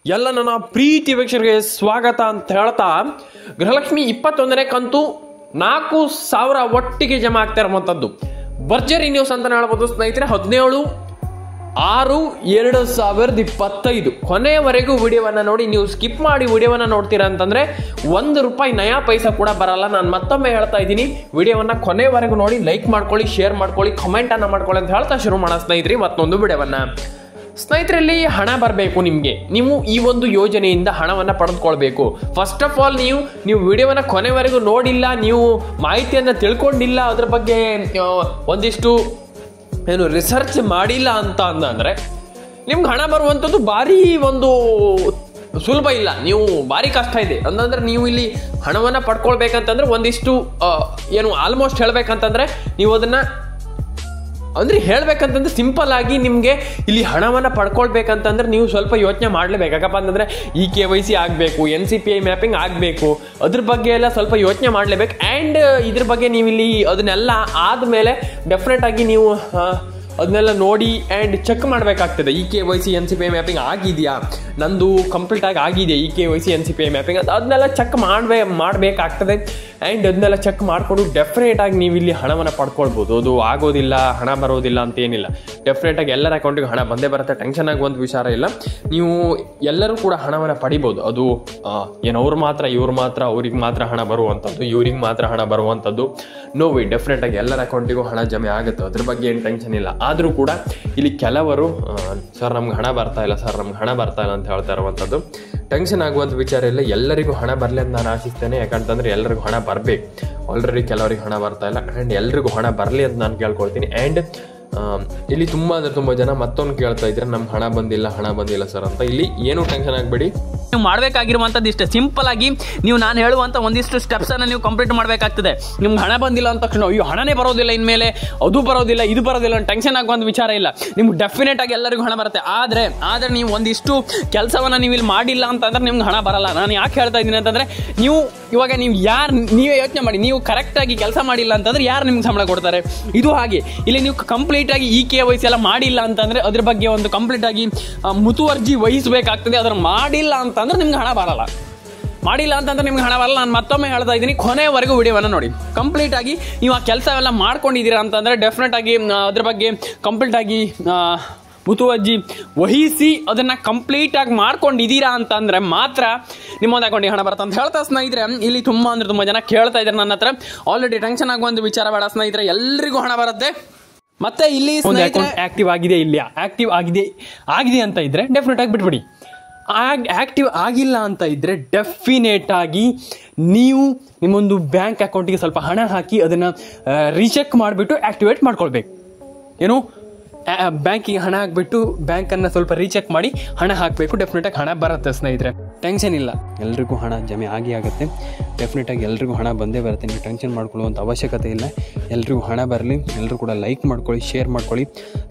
ಎಲ್ಲ ನನ್ನ ಪ್ರೀತಿ ವೀಕ್ಷಕರಿಗೆ ಸ್ವಾಗತ ಅಂತ ಹೇಳ್ತಾ, ಗೃಹಲಕ್ಷ್ಮಿ 21ನೇ ಕಂತು 4,000 ಒಟ್ಟಿಗೆ ಜಮಾ ಆಗ್ತಾ ಇರುವಂತದ್ದು ಭರ್ಜರಿ ನ್ಯೂಸ್ ಅಂತ ಹೇಳ್ಬೋದು ಸ್ನೇಹಿತರೆ. 17/6/2025 ಕೊನೆಯವರೆಗೂ ವಿಡಿಯೋವನ್ನ ನೋಡಿ. ನೀವು ಸ್ಕಿಪ್ ಮಾಡಿ ವಿಡಿಯೋವನ್ನ ನೋಡ್ತೀರಾ ಅಂತಂದ್ರೆ ₹1 ನಯಾ ಪೈಸಾ ಕೂಡ ಬರಲ್ಲ. ನಾನು ಮತ್ತೊಮ್ಮೆ ಹೇಳ್ತಾ ಇದ್ದೀನಿ, ವಿಡಿಯೋವನ್ನ ಕೊನೆವರೆಗೂ ನೋಡಿ, ಲೈಕ್ ಮಾಡ್ಕೊಳ್ಳಿ, ಶೇರ್ ಮಾಡ್ಕೊಳ್ಳಿ, ಕಮೆಂಟ್ ಅನ್ನ ಮಾಡ್ಕೊಳ್ಳಿ ಅಂತ ಹೇಳ್ತಾ ಶುರು ಮಾಡೋಣ ಸ್ನೇಹಿತರೆ ಮತ್ತೊಂದು ವಿಡಿಯೋವನ್ನ. ಸ್ನೇಹಿತರಲ್ಲಿ ಹಣ ಬರಬೇಕು ನಿಮಗೆ, ನೀವು ಈ ಒಂದು ಯೋಜನೆಯಿಂದ ಹಣವನ್ನು ಪಡೆದುಕೊಳ್ಬೇಕು. ಫಸ್ಟ್ ಆಫ್ ಆಲ್ ನೀವು ವಿಡಿಯೋವನ್ನು ಕೊನೆವರೆಗೂ ನೋಡಿಲ್ಲ, ನೀವು ಮಾಹಿತಿಯನ್ನು ತಿಳ್ಕೊಂಡಿಲ್ಲ, ಅದ್ರ ಬಗ್ಗೆ ಒಂದಿಷ್ಟು ರಿಸರ್ಚ್ ಮಾಡಿಲ್ಲ ಅಂತಂದ್ರೆ ನಿಮ್ಗೆ ಹಣ ಬರುವಂಥದ್ದು ಭಾರಿ ಒಂದು ಸುಲಭ ಇಲ್ಲ, ನೀವು ಭಾರಿ ಕಷ್ಟ ಇದೆ. ಅಂತಂದ್ರೆ ನೀವು ಇಲ್ಲಿ ಹಣವನ್ನು ಪಡ್ಕೊಳ್ಬೇಕಂತಂದ್ರೆ ಒಂದಿಷ್ಟು ಆಲ್ಮೋಸ್ಟ್ ಹೇಳ್ಬೇಕಂತಂದ್ರೆ ನೀವು ಅದನ್ನ ಹೇಳ್ಬೇಕಂತಂದ್ರೆ ಸಿಂಪಲ್ ಆಗಿ ನಿಮಗೆ ಇಲ್ಲಿ ಹಣವನ್ನು ಪಡ್ಕೊಳ್ಬೇಕಂತಂದ್ರೆ ನೀವು ಸ್ವಲ್ಪ ಯೋಚನೆ ಮಾಡಲೇಬೇಕು. ಯಾಕಪ್ಪ ಅಂತಂದ್ರೆ ಈ KYC ಆಗಬೇಕು, NCPI ಮ್ಯಾಪಿಂಗ್ ಆಗಬೇಕು, ಅದ್ರ ಬಗ್ಗೆ ಎಲ್ಲ ಸ್ವಲ್ಪ ಯೋಚನೆ ಮಾಡಲೇಬೇಕು. ಆ್ಯಂಡ್ ಇದ್ರ ಬಗ್ಗೆ ನೀವು ಇಲ್ಲಿ ಅದನ್ನೆಲ್ಲ ಆದಮೇಲೆ ಡೆಫಿನೆಟ್ ಆಗಿ ನೀವು ಅದನ್ನೆಲ್ಲ ನೋಡಿ ಆ್ಯಂಡ್ ಚೆಕ್ ಮಾಡಬೇಕಾಗ್ತದೆ. ಈ KYC NCPI ಮ್ಯಾಪಿಂಗ್ ಆಗಿದೆಯಾ, ನಂದು ಕಂಪ್ಲೀಟ್ ಆಗಿದೆಯಾ ಈ KYC NCPI ಮ್ಯಾಪಿಂಗ್ ಅಂತ ಅದನ್ನೆಲ್ಲ ಚೆಕ್ ಮಾಡಬೇಕಾಗ್ತದೆ. ಆ್ಯಂಡ್ ಅದನ್ನೆಲ್ಲ ಚೆಕ್ ಮಾಡಿಕೊಂಡು ಡೆಫಿನೆಟ್ ಆಗಿ ನೀವು ಇಲ್ಲಿ ಹಣವನ್ನು ಪಡ್ಕೊಳ್ಬೋದು. ಅದು ಆಗೋದಿಲ್ಲ, ಹಣ ಬರೋದಿಲ್ಲ ಅಂತ ಏನಿಲ್ಲ. ಡೆಫಿನೆಟ್ ಆಗಿ ಎಲ್ಲರ ಅಕೌಂಟಿಗೆ ಹಣ ಬಂದೇ ಬರುತ್ತೆ, ಟೆನ್ಷನ್ ಆಗುವಂಥ ವಿಚಾರ ಇಲ್ಲ. ನೀವು ಎಲ್ಲರೂ ಕೂಡ ಹಣವನ್ನು ಪಡಿಬೋದು. ಅದು ಅವ್ರು ಮಾತ್ರ ಇವ್ರು ಮಾತ್ರ ಅವ್ರಿಗೆ ಮಾತ್ರ ಹಣ ಬರುವಂಥದ್ದು, ಇವ್ರಿಗೆ ಮಾತ್ರ ಹಣ ಬರುವಂಥದ್ದು ನೋವಿ. ಡೆಫಿನೆಟ್ ಆಗಿ ಎಲ್ಲರ ಅಕೌಂಟಿಗೂ ಹಣ ಜಮೆ ಆಗುತ್ತೆ, ಅದ್ರ ಬಗ್ಗೆ ಏನು ಟೆನ್ಷನ್ ಇಲ್ಲ. ಆದರೂ ಕೂಡ ಇಲ್ಲಿ ಕೆಲವರು ಸರ್ ನಮ್ಗೆ ಹಣ ಬರ್ತಾ ಇಲ್ಲ, ಸರ್ ನಮ್ಗೆ ಹಣ ಬರ್ತಾ ಇಲ್ಲ ಅಂತ ಹೇಳ್ತಾ ಇರುವಂಥದ್ದು ಟೆನ್ಷನ್ ಆಗುವಂಥ ವಿಚಾರ ಇಲ್ಲ. ಎಲ್ಲರಿಗೂ ಹಣ ಬರಲಿ ಅಂತ ನಾನು ಆಶಿಸ್ತೇನೆ. ಯಾಕಂತಂದ್ರೆ ಎಲ್ಲರಿಗೂ ಹಣ ಬರಬೇಕು. ಆಲ್ರೆಡಿ ಕೆಲವರಿಗೆ ಹಣ ಬರ್ತಾ ಇಲ್ಲ, ಆ್ಯಂಡ್ ಎಲ್ರಿಗೂ ಹಣ ಬರಲಿ ಅಂತ ನಾನು ಕೇಳ್ಕೊಳ್ತೀನಿ. ಆ್ಯಂಡ್ ಇಲ್ಲಿ ತುಂಬ ಜನ ಮತ್ತೊಂದು ಕೇಳ್ತಾ ಇದ್ರೆ ನಮ್ಗೆ ಹಣ ಬಂದಿಲ್ಲ ಸರ್ ಅಂತ. ಇಲ್ಲಿ ಏನು ಟೆನ್ಷನ್ ಆಗಬೇಡಿ, ನೀವು ಮಾಡಬೇಕಾಗಿರುವಂಥದ್ದು ಇಷ್ಟೇ ಸಿಂಪಲ್ ಆಗಿ ನೀವು ನಾನು ಹೇಳುವಂಥ ಒಂದಿಷ್ಟು ಸ್ಟೆಪ್ಸನ್ನು ನೀವು ಕಂಪ್ಲೀಟ್ ಮಾಡಬೇಕಾಗ್ತದೆ. ನಿಮ್ಗೆ ಹಣ ಬಂದಿಲ್ಲ ಅಂತ ತಕ್ಷಣ ಅಯ್ಯೋ ಹಣನೇ ಬರೋದಿಲ್ಲ, ಇನ್ಮೇಲೆ ಅದು ಬರೋದಿಲ್ಲ ಇದು ಬರೋದಿಲ್ಲ ಟೆನ್ಷನ್ ಆಗುವಂಥ ವಿಚಾರ ಇಲ್ಲ. ನಿಮ್ಗೆ ಡೆಫಿನೆಟ್ ಆಗಿ ಎಲ್ಲರಿಗೂ ಹಣ ಬರುತ್ತೆ. ಆದರೆ ನೀವು ಒಂದಿಷ್ಟು ಕೆಲಸವನ್ನು ನೀವು ಇಲ್ಲಿ ಮಾಡಿಲ್ಲ ಅಂತಂದ್ರೆ ನಿಮ್ಗೆ ಹಣ ಬರಲ್ಲ. ನಾನು ಯಾಕೆ ಹೇಳ್ತಾ ಇದ್ದೀನಿ ಅಂತಂದರೆ ಇವಾಗ ನೀವೇ ಯೋಚನೆ ಮಾಡಿ, ನೀವು ಕರೆಕ್ಟಾಗಿ ಕೆಲಸ ಮಾಡಿಲ್ಲ ಅಂತಂದ್ರೆ ಯಾರು ನಿಮ್ಗೆ ಸಂಬಳ ಕೊಡ್ತಾರೆ? ಇದು ಹಾಗೆ ಇಲ್ಲಿ ನೀವು ಕಂಪ್ಲೀಟಾಗಿ ಈ KYC ಎಲ್ಲ ಮಾಡಿಲ್ಲ ಅಂತಂದರೆ ಅದ್ರ ಬಗ್ಗೆ ಒಂದು ಕಂಪ್ಲೀಟಾಗಿ ಮುತುವರ್ಜಿ ವಹಿಸಬೇಕಾಗ್ತದೆ. ಅದನ್ನು ಮಾಡಿಲ್ಲ ಅಂತಂದ್ರೆ ನಿಮ್ಗೆ ಹಣ ಬರಲ್ಲ. ನಾನು ಮತ್ತೊಮ್ಮೆ ಹೇಳ್ತಾ ಇದ್ದೀನಿ, ಕೊನೆವರೆಗೂ ವಿಡಿಯೋವನ್ನು ನೋಡಿ. ಕಂಪ್ಲೀಟ್ ಆಗಿ ನೀವು ಆ ಕೆಲಸವೆಲ್ಲ ಮಾಡ್ಕೊಂಡಿದ್ದೀರಾ ಅಂತಂದರೆ ಡೆಫಿನೆಟ್ ಆಗಿ ಅದ್ರ ಬಗ್ಗೆ ಕಂಪ್ಲೀಟ್ ಆಗಿ ಮುತುವರ್ಜಿ ವಹಿಸಿ ಅದನ್ನು ಕಂಪ್ಲೀಟಾಗಿ ಮಾಡ್ಕೊಂಡಿದ್ದೀರಾ ಅಂತಂದರೆ ಮಾತ್ರ ನಿಮ್ಮೊಂದು ಅಕೌಂಟಿಗೆ ಹಣ ಬರುತ್ತೆ ಅಂತ ಹೇಳ್ತಾ ಸ್ನೇಹಿತರೆ. ಇಲ್ಲಿ ತುಂಬ ಜನ ಕೇಳ್ತಾ ಇದ್ದಾರೆ ನನ್ನ ಹತ್ರ. ಆಲ್ರೆಡಿ ಟೆನ್ಷನ್ ಆಗುವಂಥ ವಿಚಾರ ಬೇಡ ಸ್ನೇಹಿತರೆ, ಎಲ್ರಿಗೂ ಹಣ ಬರುತ್ತೆ. ಮತ್ತೆ ಇಲ್ಲಿ ಆಕ್ಟಿವ್ ಆಗಿದೆ ಇಲ್ಲ, ಆಕ್ಟಿವ್ ಆಗಿದೆ ಅಂತ ಇದ್ರೆ ಡೆಫಿನೆಟ್ ಆಗಿ ಬಿಟ್ಬಿಡಿ. ಆಕ್ಟಿವ್ ಆಗಿಲ್ಲ ಅಂತ ಇದ್ರೆ ಡೆಫಿನೆಟ್ ಆಗಿ ನೀವು ನಿಮ್ಮೊಂದು ಬ್ಯಾಂಕ್ ಅಕೌಂಟಿಗೆ ಸ್ವಲ್ಪ ಹಣ ಹಾಕಿ ಅದನ್ನು ರೀಚೆಕ್ ಮಾಡಿಬಿಟ್ಟು ಆಕ್ಟಿವೇಟ್ ಮಾಡ್ಕೊಳ್ಬೇಕು. ಬ್ಯಾಂಕಿಗೆ ಹಣ ಹಾಕ್ಬಿಟ್ಟು ಬ್ಯಾಂಕನ್ನು ಸ್ವಲ್ಪ ರೀಚೆಕ್ ಮಾಡಿ ಹಣ ಹಾಕಬೇಕು. ಡೆಫಿನೆಟಾಗಿ ಹಣ ಬರುತ್ತೆ ಸ್ನೇಹಿತರೆ, ಟೆನ್ಷನ್ ಇಲ್ಲ. ಎಲ್ರಿಗೂ ಹಣ ಜಮೆ ಆಗುತ್ತೆ. ಡೆಫಿನೆಟಾಗಿ ಎಲ್ರಿಗೂ ಹಣ ಬಂದೇ ಬರುತ್ತೆ, ನೀವು ಟೆನ್ಷನ್ ಮಾಡ್ಕೊಳ್ಳುವಂಥ ಅವಶ್ಯಕತೆ ಇಲ್ಲ. ಎಲ್ರಿಗೂ ಹಣ ಬರಲಿ. ಎಲ್ಲರೂ ಕೂಡ ಲೈಕ್ ಮಾಡ್ಕೊಳ್ಳಿ, ಶೇರ್ ಮಾಡ್ಕೊಳ್ಳಿ,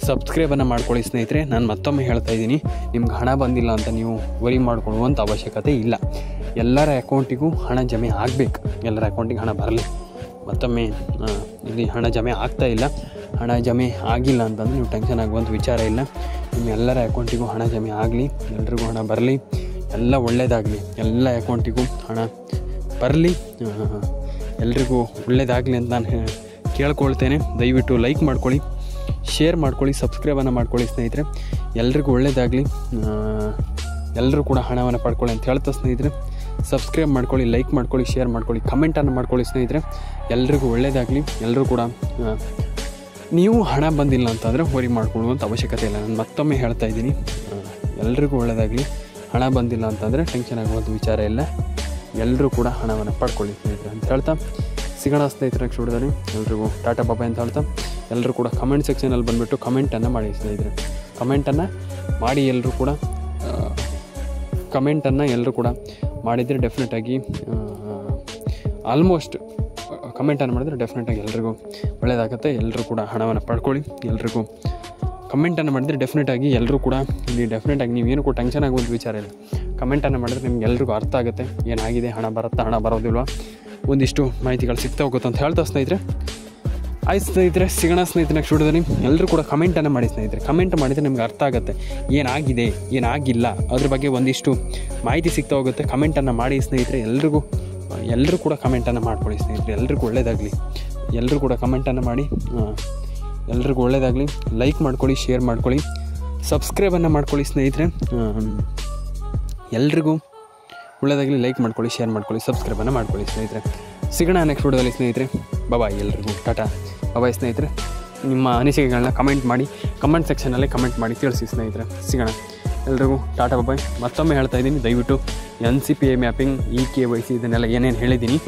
ಸಬ್ಸ್ಕ್ರೈಬನ್ನು ಮಾಡ್ಕೊಳ್ಳಿ ಸ್ನೇಹಿತರೆ. ನಾನು ಮತ್ತೊಮ್ಮೆ ಹೇಳ್ತಾ ಇದ್ದೀನಿ, ನಿಮ್ಗೆ ಹಣ ಬಂದಿಲ್ಲ ಅಂತ ನೀವು ವರಿ ಮಾಡ್ಕೊಳ್ಳುವಂಥ ಅವಶ್ಯಕತೆ ಇಲ್ಲ. ಎಲ್ಲರ ಅಕೌಂಟಿಗೂ ಹಣ ಜಮೆ ಆಗಬೇಕು, ಎಲ್ಲರ ಅಕೌಂಟಿಗೆ ಹಣ ಬರಲಿ. ಮತ್ತೊಮ್ಮೆ ಇಲ್ಲಿ ಹಣ ಜಮೆ ಆಗ್ತಾ ಇಲ್ಲ, ಹಣ ಜಮೆ ಆಗಿಲ್ಲ ಅಂತಂದರೆ ನೀವು ಟೆನ್ಷನ್ ಆಗುವಂಥ ವಿಚಾರ ಇಲ್ಲ. ನಿಮ್ಮ ಎಲ್ಲರ ಅಕೌಂಟಿಗೂ ಹಣ ಜಮೆ ಆಗಲಿ, ಎಲ್ರಿಗೂ ಹಣ ಬರಲಿ, ಎಲ್ಲ ಒಳ್ಳೆಯದಾಗಲಿ, ಎಲ್ಲ ಅಕೌಂಟಿಗೂ ಹಣ ಬರಲಿ, ಎಲ್ರಿಗೂ ಒಳ್ಳೆಯದಾಗಲಿ ಅಂತ ನಾನು ಕೇಳ್ಕೊಳ್ತೇನೆ. ದಯವಿಟ್ಟು ಲೈಕ್ ಮಾಡ್ಕೊಳ್ಳಿ, ಶೇರ್ ಮಾಡ್ಕೊಳ್ಳಿ, ಸಬ್ಸ್ಕ್ರೈಬನ್ನು ಮಾಡ್ಕೊಳ್ಳಿ ಸ್ನೇಹಿತರೆ. ಎಲ್ರಿಗೂ ಒಳ್ಳೆಯದಾಗಲಿ, ಎಲ್ಲರೂ ಕೂಡ ಹಣವನ್ನು ಪಡ್ಕೊಳ್ಳಿ ಅಂತ ಹೇಳ್ತಾ ಸ್ನೇಹಿತರೆ. ಸಬ್ಸ್ಕ್ರೈಬ್ ಮಾಡ್ಕೊಳ್ಳಿ, ಲೈಕ್ ಮಾಡ್ಕೊಳ್ಳಿ, ಶೇರ್ ಮಾಡ್ಕೊಳ್ಳಿ, ಕಮೆಂಟನ್ನು ಮಾಡ್ಕೊಳ್ಳಿ ಸ್ನೇಹಿತರೆ. ಎಲ್ರಿಗೂ ಒಳ್ಳೆಯದಾಗಲಿ. ಎಲ್ಲರೂ ಕೂಡ ನೀವು ಹಣ ಬಂದಿಲ್ಲ ಅಂತಂದರೆ ವರಿ ಮಾಡ್ಕೊಳ್ಳುವಂಥ ಅವಶ್ಯಕತೆ ಇಲ್ಲ. ನಾನು ಮತ್ತೊಮ್ಮೆ ಹೇಳ್ತಾ ಇದ್ದೀನಿ, ಎಲ್ರಿಗೂ ಒಳ್ಳೆಯದಾಗಲಿ. ಹಣ ಬಂದಿಲ್ಲ ಅಂತಂದರೆ ಟೆನ್ಷನ್ ಆಗುವಂಥ ವಿಚಾರ ಇಲ್ಲ. ಎಲ್ಲರೂ ಕೂಡ ಹಣವನ್ನು ಪಡ್ಕೊಳ್ಳಿ ಸ್ನೇಹಿತರೆ ಅಂತ ಹೇಳ್ತಾ ಸಿಗೋಣ ಸ್ನೇಹಿತರೆ ನೆಕ್ಸ್ಟ್ ವಿಡಿಯೋದಲ್ಲಿ. ಎಲ್ರಿಗೂ ಟಾಟಾ ಬಾಬಾ ಅಂತ ಹೇಳ್ತಾ ಎಲ್ಲರೂ ಕೂಡ ಕಮೆಂಟ್ ಸೆಕ್ಷನಲ್ಲಿ ಬಂದುಬಿಟ್ಟು ಕಮೆಂಟನ್ನು ಮಾಡಿ ಸ್ನೇಹಿತರೆ. ಕಮೆಂಟನ್ನು ಮಾಡಿ, ಎಲ್ಲರೂ ಕೂಡ ಕಮೆಂಟನ್ನು ಎಲ್ಲರೂ ಕೂಡ ಮಾಡಿದರೆ ಡೆಫಿನೆಟಾಗಿ ಆಲ್ಮೋಸ್ಟ್ ಕಮೆಂಟನ್ನು ಮಾಡಿದರೆ ಡೆಫಿನೆಟಾಗಿ ಎಲ್ರಿಗೂ ಒಳ್ಳೆಯದಾಗುತ್ತೆ. ಎಲ್ಲರೂ ಕೂಡ ಹಣವನ್ನು ಪಡ್ಕೊಳ್ಳಿ. ಎಲ್ರಿಗೂ ಕಮೆಂಟನ್ನು ಮಾಡಿದರೆ ಡೆಫಿನೆಟಾಗಿ ಎಲ್ಲರೂ ಕೂಡ ಇಲ್ಲಿ ಡೆಫಿನೆಟಾಗಿ ನೀವೇನು ಕೂಡ ಟೆನ್ಷನ್ ಆಗುವಂಥ ವಿಚಾರ ಇಲ್ಲ. ಕಮೆಂಟನ್ನು ಮಾಡಿದ್ರೆ ನಿಮ್ಗೆ ಎಲ್ರಿಗೂ ಅರ್ಥ ಆಗುತ್ತೆ, ಏನಾಗಿದೆ, ಹಣ ಬರುತ್ತಾ ಹಣ ಬರೋದಿಲ್ವ, ಒಂದಿಷ್ಟು ಮಾಹಿತಿಗಳು ಸಿಗ್ತಾ ಹೋಗುತ್ತೆ ಅಂತ ಹೇಳ್ತಾ ಸ್ನೇಹಿತರೆ ಆಯ್ತು ಸ್ನೇಹಿತರೆ, ಸಿಗೋಣ ಸ್ನೇಹಿತರೆ ನೆಕ್ಸ್ಟ್ ವಿಡಿಯೋದಲ್ಲಿ. ಎಲ್ಲರೂ ಕೂಡ ಕಮೆಂಟನ್ನು ಮಾಡಿ ಸ್ನೇಹಿತರೆ. ಕಮೆಂಟ್ ಮಾಡಿದರೆ ನಿಮ್ಗೆ ಅರ್ಥ ಆಗುತ್ತೆ ಏನಾಗಿದೆ ಏನಾಗಿಲ್ಲ ಅದ್ರ ಬಗ್ಗೆ ಒಂದಿಷ್ಟು ಮಾಹಿತಿ ಸಿಗ್ತಾ ಹೋಗುತ್ತೆ. ಕಮೆಂಟನ್ನು ಮಾಡಿ ಸ್ನೇಹಿತರೆ. ಎಲ್ಲರೂ ಕೂಡ ಕಮೆಂಟನ್ನು ಮಾಡ್ಕೊಳ್ಳಿ ಸ್ನೇಹಿತರೆ. ಎಲ್ರಿಗೂ ಒಳ್ಳೆಯದಾಗಲಿ. ಎಲ್ಲರೂ ಕೂಡ ಕಮೆಂಟನ್ನು ಮಾಡಿ, ಎಲ್ರಿಗೂ ಒಳ್ಳೆಯದಾಗಲಿ. ಲೈಕ್ ಮಾಡ್ಕೊಳ್ಳಿ, ಶೇರ್ ಮಾಡ್ಕೊಳ್ಳಿ, ಸಬ್ಸ್ಕ್ರೈಬನ್ನು ಮಾಡ್ಕೊಳ್ಳಿ ಸ್ನೇಹಿತರೆ. ಎಲ್ರಿಗೂ ಒಳ್ಳೆಯದಾಗಲಿ. ಲೈಕ್ ಮಾಡ್ಕೊಳ್ಳಿ, ಶೇರ್ ಮಾಡ್ಕೊಳ್ಳಿ, ಸಬ್ಸ್ಕ್ರೈಬನ್ನು ಮಾಡ್ಕೊಳ್ಳಿ ಸ್ನೇಹಿತರೆ. ಸಿಗೋಣ ನೆಕ್ಸ್ಟ್ ವಿಡಿಯೋದಲ್ಲಿ ಸ್ನೇಹಿತರೆ. ಬಾಯ್. ಎಲ್ರಿಗೂ ಟಾಟಾ, ಬಾಯ್ ಸ್ನೇಹಿತರೆ. ನಿಮ್ಮ ಅನಿಸಿಕೆಗಳನ್ನ ಕಮೆಂಟ್ ಮಾಡಿ, ಕಮೆಂಟ್ ಸೆಕ್ಷನಲ್ಲಿ ಕಮೆಂಟ್ ಮಾಡಿ ತಿಳಿಸಿ ಸ್ನೇಹಿತರೆ. ಸಿಗೋಣ ಎಲ್ರಿಗೂ ಟಾಟಾ, ಬಾಯ್. ಮತ್ತೊಮ್ಮೆ ಹೇಳ್ತಾ ಇದ್ದೀನಿ, ದಯವಿಟ್ಟು NCPI ಮ್ಯಾಪಿಂಗ್, EKYC ಇದನ್ನೆಲ್ಲ ಏನೇನು ಹೇಳಿದ್ದೀನಿ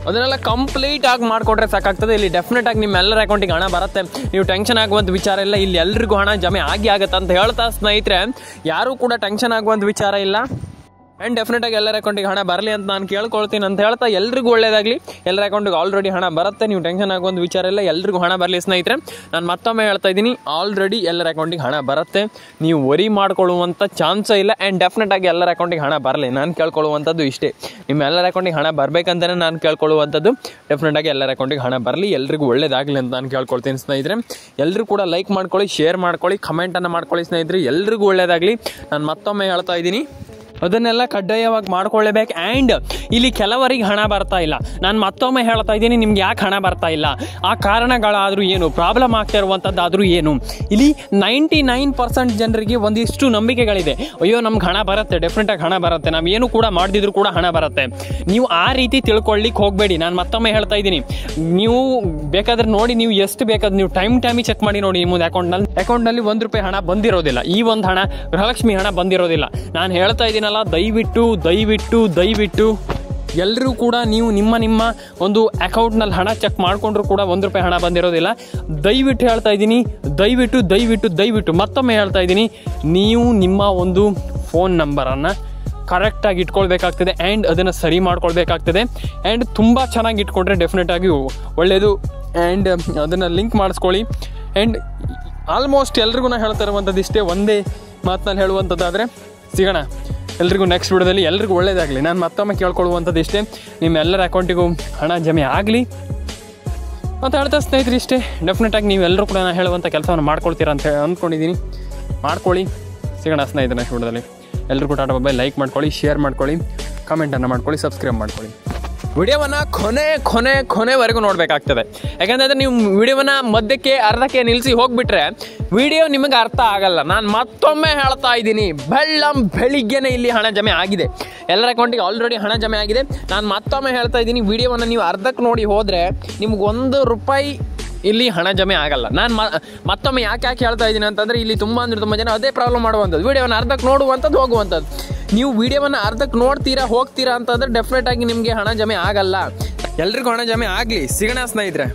ಅದನ್ನೆಲ್ಲ ಕಂಪ್ಲೀಟ್ ಆಗಿ ಮಾಡಿಕೊಟ್ರೆ ಸಾಕಾಗ್ತದೆ. ಇಲ್ಲಿ ಡೆಫಿನೆಟ್ ಆಗಿ ನಿಮ್ಮೆಲ್ಲರ ಅಕೌಂಟಿಗೆ ಹಣ ಬರುತ್ತೆ. ನೀವು ಟೆನ್ಷನ್ ಆಗುವಂಥ ವಿಚಾರ ಇಲ್ಲ. ಇಲ್ಲಿ ಎಲ್ರಿಗೂ ಹಣ ಜಮೆ ಆಗುತ್ತೆ ಅಂತ ಹೇಳ್ತಾ ಸ್ನೇಹಿತರೆ, ಯಾರೂ ಕೂಡ ಟೆನ್ಷನ್ ಆಗುವಂಥ ವಿಚಾರ ಇಲ್ಲ. ಆ್ಯಂಡ್ ಡೆಫಿನೆಟಾಗಿ ಎಲ್ಲರ ಅಕೌಂಟಿಗೆ ಹಣ ಬರಲಿ ಅಂತ ನಾನು ಕೇಳ್ಕೊಳ್ತೀನಿ ಅಂತ ಹೇಳ್ತಾ, ಎಲ್ರಿಗೂ ಒಳ್ಳೆಯದಾಗಲಿ. ಎಲ್ಲರ ಅಕೌಂಟಿಗೆ ಆಲ್ರೆಡಿ ಹಣ ಬರುತ್ತೆ. ನೀವು ಟೆನ್ಷನ್ ಆಗುವಂಥ ವಿಚಾರ ಇಲ್ಲ. ಎಲ್ರಿಗೂ ಹಣ ಬರಲಿ ಸ್ನೇಹಿತರೆ. ನಾನು ಮತ್ತೊಮ್ಮೆ ಹೇಳ್ತಾ ಇದ್ದೀನಿ, ಆಲ್ರೆಡಿ ಎಲ್ಲರ ಅಕೌಂಟಿಗೆ ಹಣ ಬರುತ್ತೆ. ನೀವು ವರಿ ಮಾಡ್ಕೊಳ್ಳುವಂಥ ಚಾನ್ಸೇ ಇಲ್ಲ. ಆ್ಯಂಡ್ ಡೆಫಿನೆಟಾಗಿ ಎಲ್ಲರ ಅಕೌಂಟಿಗೆ ಹಣ ಬರಲಿ. ನಾನು ಕೇಳ್ಕೊಳ್ಳುವಂಥದ್ದು ಇಷ್ಟೇ, ನಿಮ್ಮ ಎಲ್ಲರ ಅಕೌಂಟಿಗೆ ಹಣ ಬರಬೇಕಂತಲೇ ನಾನು ಕೇಳ್ಕೊಳ್ಳುವಂಥದ್ದು. ಡೆಫಿನೆಟಾಗಿ ಎಲ್ಲರ ಅಕೌಂಟಿಗೆ ಹಣ ಬರಲಿ, ಎಲ್ರಿಗೂ ಒಳ್ಳೆಯದಾಗಲಿ ಅಂತ ನಾನು ಕೇಳ್ಕೊಳ್ತೀನಿ ಸ್ನೇಹಿತರೆ. ಎಲ್ಲರೂ ಕೂಡ ಲೈಕ್ ಮಾಡ್ಕೊಳ್ಳಿ, ಶೇರ್ ಮಾಡ್ಕೊಳ್ಳಿ, ಕಮೆಂಟನ್ನು ಮಾಡ್ಕೊಳ್ಳಿ ಸ್ನೇಹಿತರೆ. ಎಲ್ರಿಗೂ ಒಳ್ಳೆಯದಾಗಲಿ. ನಾನು ಮತ್ತೊಮ್ಮೆ ಹೇಳ್ತಾ ಇದ್ದೀನಿ, ಅದನ್ನೆಲ್ಲ ಕಡ್ಡಾಯವಾಗಿ ಮಾಡ್ಕೊಳ್ಳೇಬೇಕು. ಆ್ಯಂಡ್ ಇಲ್ಲಿ ಕೆಲವರಿಗೆ ಹಣ ಬರ್ತಾ ಇಲ್ಲ. ನಾನು ಮತ್ತೊಮ್ಮೆ ಹೇಳ್ತಾ ಇದ್ದೀನಿ, ನಿಮ್ಗೆ ಯಾಕೆ ಹಣ ಬರ್ತಾ ಇಲ್ಲ, ಆ ಕಾರಣಗಳಾದರೂ ಏನು, ಪ್ರಾಬ್ಲಮ್ ಆಗ್ತಾ ಇರುವಂಥದ್ದಾದರೂ ಏನು. ಇಲ್ಲಿ 99% ಜನರಿಗೆ ಒಂದಿಷ್ಟು ನಂಬಿಕೆಗಳಿದೆ. ಅಯ್ಯೋ ನಮ್ಗೆ ಹಣ ಬರುತ್ತೆ, ಡೆಫಿನೆಟಾಗಿ ಹಣ ಬರುತ್ತೆ, ನಾವು ಏನು ಕೂಡ ಮಾಡಿದ್ರು ಕೂಡ ಹಣ ಬರುತ್ತೆ. ನೀವು ಆ ರೀತಿ ತಿಳ್ಕೊಳ್ಳಿಕ್ಕೆ ಹೋಗಬೇಡಿ. ನಾನು ಮತ್ತೊಮ್ಮೆ ಹೇಳ್ತಾ ಇದ್ದೀನಿ, ನೀವು ಬೇಕಾದ್ರೆ ನೋಡಿ, ನೀವು ಎಷ್ಟು ಬೇಕಾದ್ರೆ ನೀವು ಟೈಮಿಗೆ ಚೆಕ್ ಮಾಡಿ ನೋಡಿ. ನಿಮ್ಮದು ಅಕೌಂಟ್ನಲ್ಲಿ ₹1 ಹಣ ಬಂದಿರೋದಿಲ್ಲ. ಈ ಒಂದು ಹಣ ಗೃಹಲಕ್ಷ್ಮಿ ಹಣ ಬಂದಿರೋದಿಲ್ಲ. ನಾನು ಹೇಳ್ತಾ ಇದ್ದೀನಿ, ದಯವಿಟ್ಟು ಎಲ್ಲರೂ ಕೂಡ ನೀವು ನಿಮ್ಮ ಒಂದು ಅಕೌಂಟ್ನಲ್ಲಿ ಹಣ ಚೆಕ್ ಮಾಡಿಕೊಂಡ್ರು ಕೂಡ ₹1 ಹಣ ಬಂದಿರೋದಿಲ್ಲ. ದಯವಿಟ್ಟು ಹೇಳ್ತಾ ಇದ್ದೀನಿ, ದಯವಿಟ್ಟು ಮತ್ತೊಮ್ಮೆ ಹೇಳ್ತಾ ಇದ್ದೀನಿ, ನೀವು ನಿಮ್ಮ ಒಂದು ಫೋನ್ ನಂಬರನ್ನು ಕರೆಕ್ಟಾಗಿ ಇಟ್ಕೊಳ್ಬೇಕಾಗ್ತದೆ. ಆ್ಯಂಡ್ ಅದನ್ನು ಸರಿ ಮಾಡ್ಕೊಳ್ಬೇಕಾಗ್ತದೆ. ಆ್ಯಂಡ್ ತುಂಬ ಚೆನ್ನಾಗಿ ಇಟ್ಕೊಂಡ್ರೆ ಡೆಫಿನೆಟಾಗಿ ಒಳ್ಳೆಯದು. ಆ್ಯಂಡ್ ಅದನ್ನು ಲಿಂಕ್ ಮಾಡಿಸ್ಕೊಳ್ಳಿ. ಆ್ಯಂಡ್ ಆಲ್ಮೋಸ್ಟ್ ಎಲ್ರಿಗೂ ನಾನು ಹೇಳ್ತಾ ಇರುವಂಥದ್ದು ಇಷ್ಟೇ, ಒಂದೇ ಮಾತಿನಲ್ಲಿ ಹೇಳುವಂಥದ್ದಾದರೆ, ಸಿಗೋಣ ಎಲ್ರಿಗೂ ನೆಕ್ಸ್ಟ್ ವಿಡಿಯೋದಲ್ಲಿ. ಎಲ್ರಿಗೂ ಒಳ್ಳೆಯದಾಗಲಿ. ನಾನು ಮತ್ತೊಮ್ಮೆ ಕೇಳ್ಕೊಳ್ಳುವಂಥದ್ದು ಇಷ್ಟೇ, ನಿಮ್ಮೆಲ್ಲರ ಅಕೌಂಟಿಗೂ ಹಣ ಜಮೆ ಆಗಲಿ ಅಂತ ಹೇಳ್ತಾ ಸ್ನೇಹಿತರೆ. ಇಷ್ಟೇ. ಡೆಫಿನೆಟಾಗಿ ನೀವೆಲ್ಲರೂ ಕೂಡ ನಾನು ಹೇಳುವಂಥ ಕೆಲಸವನ್ನು ಮಾಡ್ಕೊಳ್ತೀರಾ ಅಂತ ಅಂದ್ಕೊಂಡಿದ್ದೀನಿ. ಮಾಡ್ಕೊಳ್ಳಿ. ಸಿಗೋಣ ಸ್ನೇಹಿತರೆ ನೆಕ್ಸ್ಟ್ ವಿಡಿಯೋದಲ್ಲಿ. ಎಲ್ರಿಗೂ ಟಾಟಾ, ಬಾಯ್. ಲೈಕ್ ಮಾಡ್ಕೊಳ್ಳಿ, ಶೇರ್ ಮಾಡ್ಕೊಳ್ಳಿ, ಕಮೆಂಟನ್ನು ಮಾಡ್ಕೊಳ್ಳಿ, ಸಬ್ಸ್ಕ್ರೈಬ್ ಮಾಡ್ಕೊಳ್ಳಿ. ವಿಡಿಯೋವನ್ನು ಕೊನೆವರೆಗೂ ನೋಡಬೇಕಾಗ್ತದೆ. ಯಾಕಂದರೆ ನೀವು ವಿಡಿಯೋವನ್ನು ಮಧ್ಯಕ್ಕೆ ಅರ್ಧಕ್ಕೆ ನಿಲ್ಲಿಸಿ ಹೋಗಿಬಿಟ್ರೆ ವಿಡಿಯೋ ನಿಮಗೆ ಅರ್ಥ ಆಗಲ್ಲ. ನಾನು ಮತ್ತೊಮ್ಮೆ ಹೇಳ್ತಾ ಇದ್ದೀನಿ, ಬೆಳಿಗ್ಗೆನೇ ಇಲ್ಲಿ ಹಣ ಜಮೆ ಆಗಿದೆ. ಎಲ್ಲರ ಅಕೌಂಟಿಗೆ ಆಲ್ರೆಡಿ ಹಣ ಜಮೆ ಆಗಿದೆ. ನಾನು ಮತ್ತೊಮ್ಮೆ ಹೇಳ್ತಾ ಇದ್ದೀನಿ, ವಿಡಿಯೋವನ್ನು ನೀವು ಅರ್ಧಕ್ಕೆ ನೋಡಿ ಹೋದರೆ ನಿಮ್ಗೆ ₹1 ಇಲ್ಲಿ ಹಣ ಜಮೆ ಆಗಲ್ಲ. ನಾನು ಮತ್ತೊಮ್ಮೆ ಯಾಕೆ ಹೇಳ್ತಾ ಇದ್ದೀನಿ ಅಂತಂದರೆ, ಇಲ್ಲಿ ತುಂಬ ಜನ ಅದೇ ಪ್ರಾಬ್ಲಮ್ ಮಾಡುವಂಥದ್ದು, ವಿಡಿಯೋವನ್ನು ಅರ್ಧಕ್ಕೆ ನೋಡುವಂಥದ್ದು, ಹೋಗುವಂಥದ್ದು. ನೀವು ವಿಡಿಯೋವನ್ನು ಅರ್ಧಕ್ಕೆ ನೋಡ್ತೀರಾ ಹೋಗ್ತೀರಾ ಅಂತಂದರೆ ಡೆಫಿನೆಟಾಗಿ ನಿಮಗೆ ಹಣ ಜಮೆ ಆಗಲ್ಲ. ಎಲ್ರಿಗೂ ಹಣ ಜಮೆ ಆಗಲಿ. ಸಿಗೋಣ ಸ್ನೇಹಿತರೆ.